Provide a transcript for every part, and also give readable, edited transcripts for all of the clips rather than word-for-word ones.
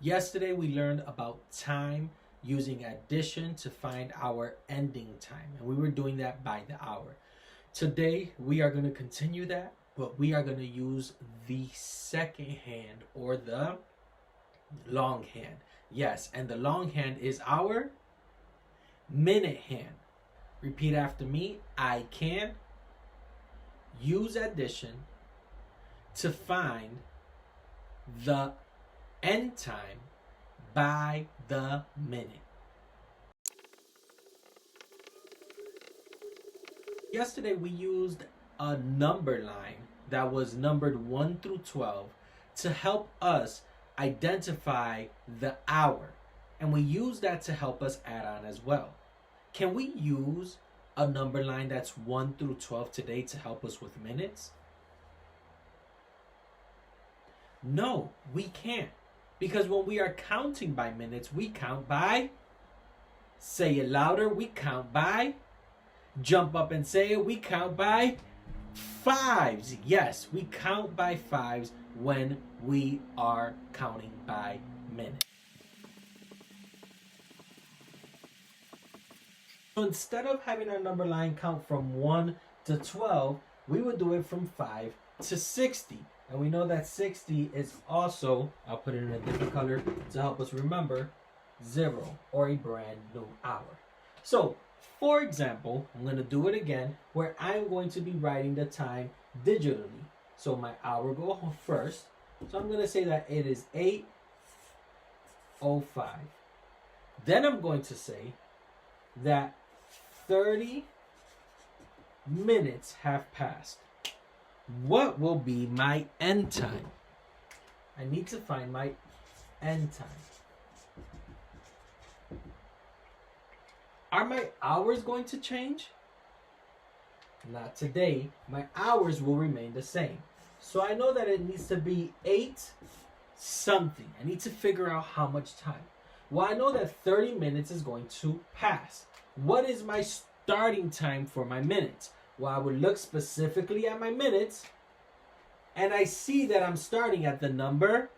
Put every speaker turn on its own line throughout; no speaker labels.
Yesterday we learned about time using addition to find our ending time, and we were doing that by the hour. Today we are going to continue that, but we are going to use the second hand or the long hand. Yes, and the long hand is our minute hand. Repeat after me. I can use addition to find the end time by the minute. Yesterday we used a number line that was numbered 1 through 12 to help us identify the hour. And we used that to help us add on as well. Can we use a number line that's 1 through 12 today to help us with minutes? No, we can't. Because when we are counting by minutes, we count by, say it louder, we count by, jump up and say it, we count by fives. Yes, we count by fives when we are counting by minutes. So instead of having our number line count from 1 to 12, we would do it from 5 to 60. And we know that 60 is also, I'll put it in a different color to help us remember, 0 or a brand new hour. So, for example, I'm going to do it again where I'm going to be writing the time digitally. So my hour go first. So I'm going to say that it is 8:05. Then I'm going to say that 30 minutes have passed. What will be my end time? I need to find my end time. Are my hours going to change? Not today. My hours will remain the same. So I know that it needs to be 8 something. I need to figure out how much time. Well, I know that 30 minutes is going to pass. What is my starting time for my minutes? Well, I would look specifically at my minutes, and I see that I'm starting at the number,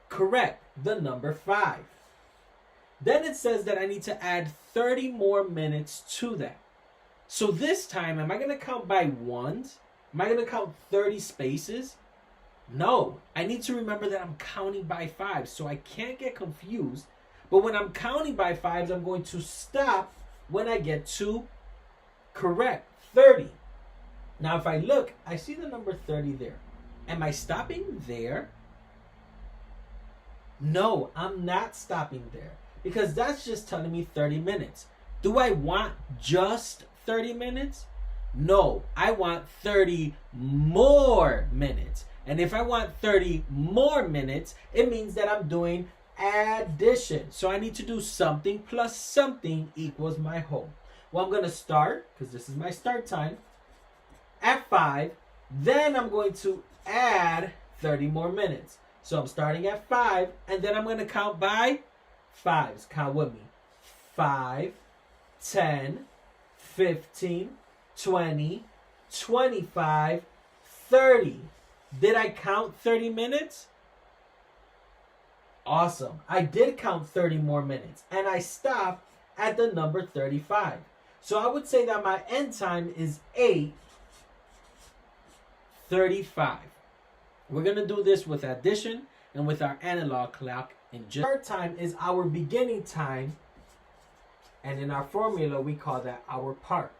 correct, the number 5. Then it says that I need to add 30 more minutes to that. So this time, am I going to count by ones? Am I going to count 30 spaces? No, I need to remember that I'm counting by fives, so I can't get confused. But when I'm counting by fives, I'm going to stop when I get to, correct, 30. Now, if I look, I see the number 30 there. Am I stopping there? No, I'm not stopping there because that's just telling me 30 minutes. Do I want just 30 minutes? No, I want 30 more minutes. And if I want 30 more minutes, it means that I'm doing addition. So I need to do something plus something equals my whole. Well, I'm going to start, because this is my start time, at 5. Then I'm going to add 30 more minutes. So I'm starting at 5, and then I'm going to count by fives. Count with me. 5, 10, 15, 20, 25, 30. Did I count 30 minutes? Awesome. I did count 30 more minutes, and I stopped at the number 35. So I would say that my end time is 8:35. We're going to do this with addition and with our analog clock. Our time is our beginning time, and in our formula we call that our part.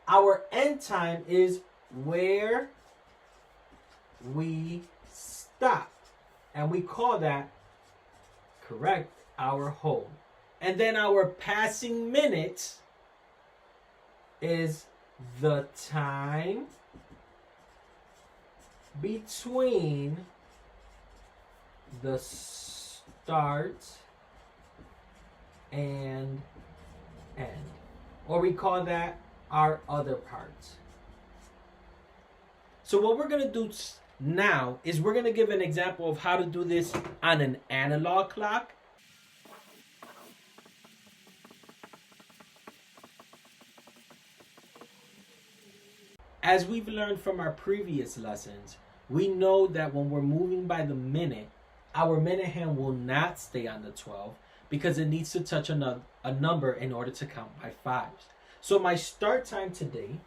Our end time is where we stop, and we call that, correct, our whole. And then our passing minutes is the time between the start and end. Or we call that our other part. So what we're going to do now is we're going to give an example of how to do this on an analog clock. As we've learned from our previous lessons, we know that when we're moving by the minute, our minute hand will not stay on the 12 because it needs to touch a number in order to count by fives. So my start time today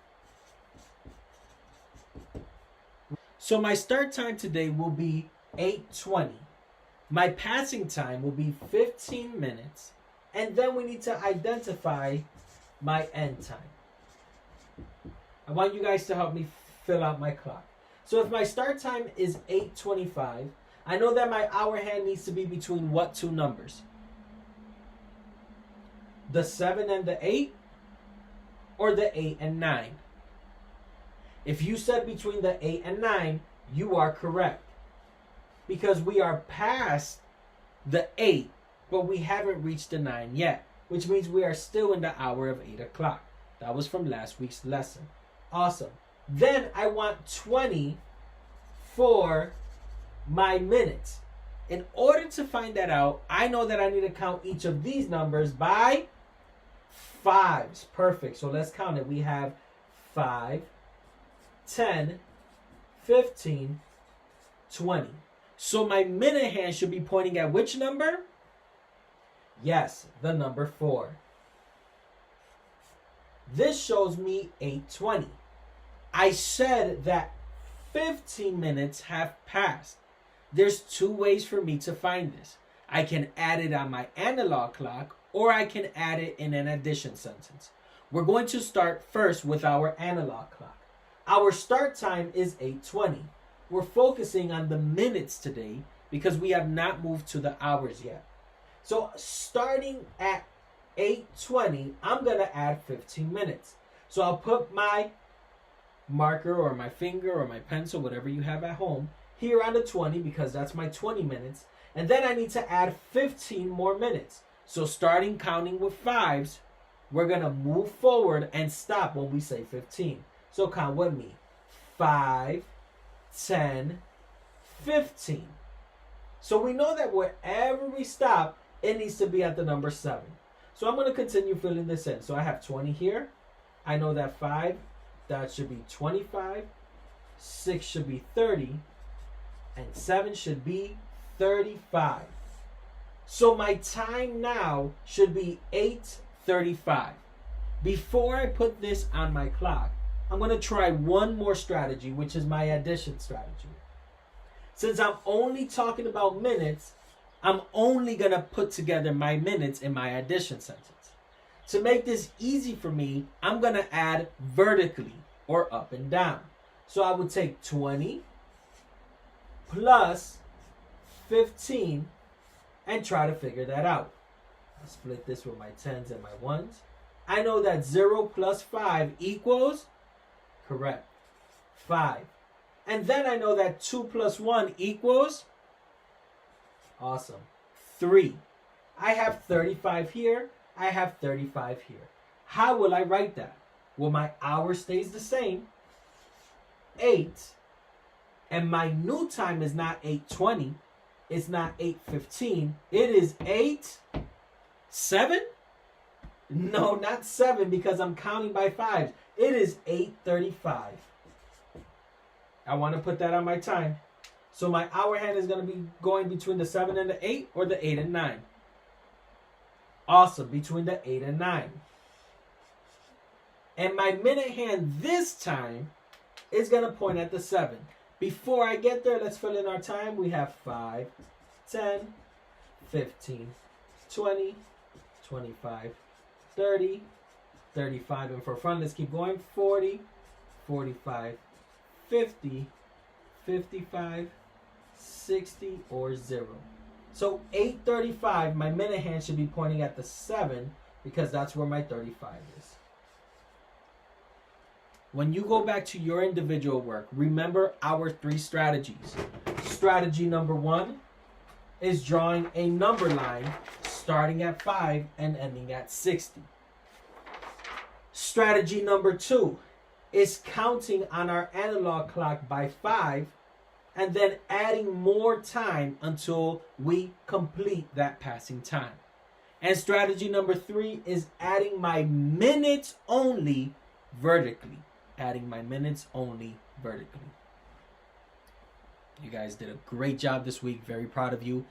will be 8:20. My passing time will be 15 minutes. And then we need to identify my end time. I want you guys to help me fill out my clock. So if my start time is 8:25, I know that my hour hand needs to be between what two numbers? The 7 and the 8, or the 8 and 9? If you said between the 8 and 9, you are correct. Because we are past the 8, but we haven't reached the 9 yet, which means we are still in the hour of 8 o'clock. That was from last week's lesson. Awesome. Then I want 20 for my minutes. In order to find that out, I know that I need to count each of these numbers by fives. Perfect. So let's count it. We have 5, 10, 15, 20. So my minute hand should be pointing at which number? Yes, the number 4. This shows me 8:20. I said that 15 minutes have passed. There's two ways for me to find this. I can add it on my analog clock, or I can add it in an addition sentence. We're going to start first with our analog clock. Our start time is 8:20. We're focusing on the minutes today because we have not moved to the hours yet. So starting at 8:20, I'm going to add 15 minutes. So I'll put my marker or my finger or my pencil, whatever you have at home, here on the 20 because that's my 20 minutes. And then I need to add 15 more minutes. So starting counting with fives, we're going to move forward and stop when we say 15. So count with me. 5, 10, 15. So we know that wherever we stop, it needs to be at the number 7. So I'm going to continue filling this in. So I have 20 here. I know that 5, that should be 25. 6 should be 30. And 7 should be 35. So my time now should be 8:35. Before I put this on my clock, I'm going to try one more strategy, which is my addition strategy. Since I'm only talking about minutes, I'm only going to put together my minutes in my addition sentence. To make this easy for me, I'm going to add vertically or up and down. So I would take 20 plus 15 and try to figure that out. I'll split this with my 10s and my 1s. I know that 0 plus 5 equals, correct, 5. And then I know that 2 plus 1 equals, awesome, 3. I have 35 here. I have 35 here. How will I write that? Well, my hour stays the same, 8. And my new time is not 8:20. It's not 8:15. It is 7? No, not 7 because I'm counting by fives. It is 8:35. I want to put that on my time. So my hour hand is going to be going between the 7 and the 8 or the 8 and 9. Awesome, between the 8 and 9. And my minute hand this time is going to point at the 7. Before I get there, let's fill in our time. We have 5, 10, 15, 20, 25, 30, 35. And for fun, let's keep going. 40, 45, 50, 55, 60, or 0. So 8:35, my minute hand should be pointing at the 7 because that's where my 35 is. When you go back to your individual work, remember our 3 strategies. Strategy number 1 is drawing a number line starting at 5 and ending at 60. Strategy number 2 is counting on our analog clock by 5 and then adding more time until we complete that passing time. And strategy number 3 is adding my minutes only vertically. Adding my minutes only vertically. You guys did a great job this week. Very proud of you.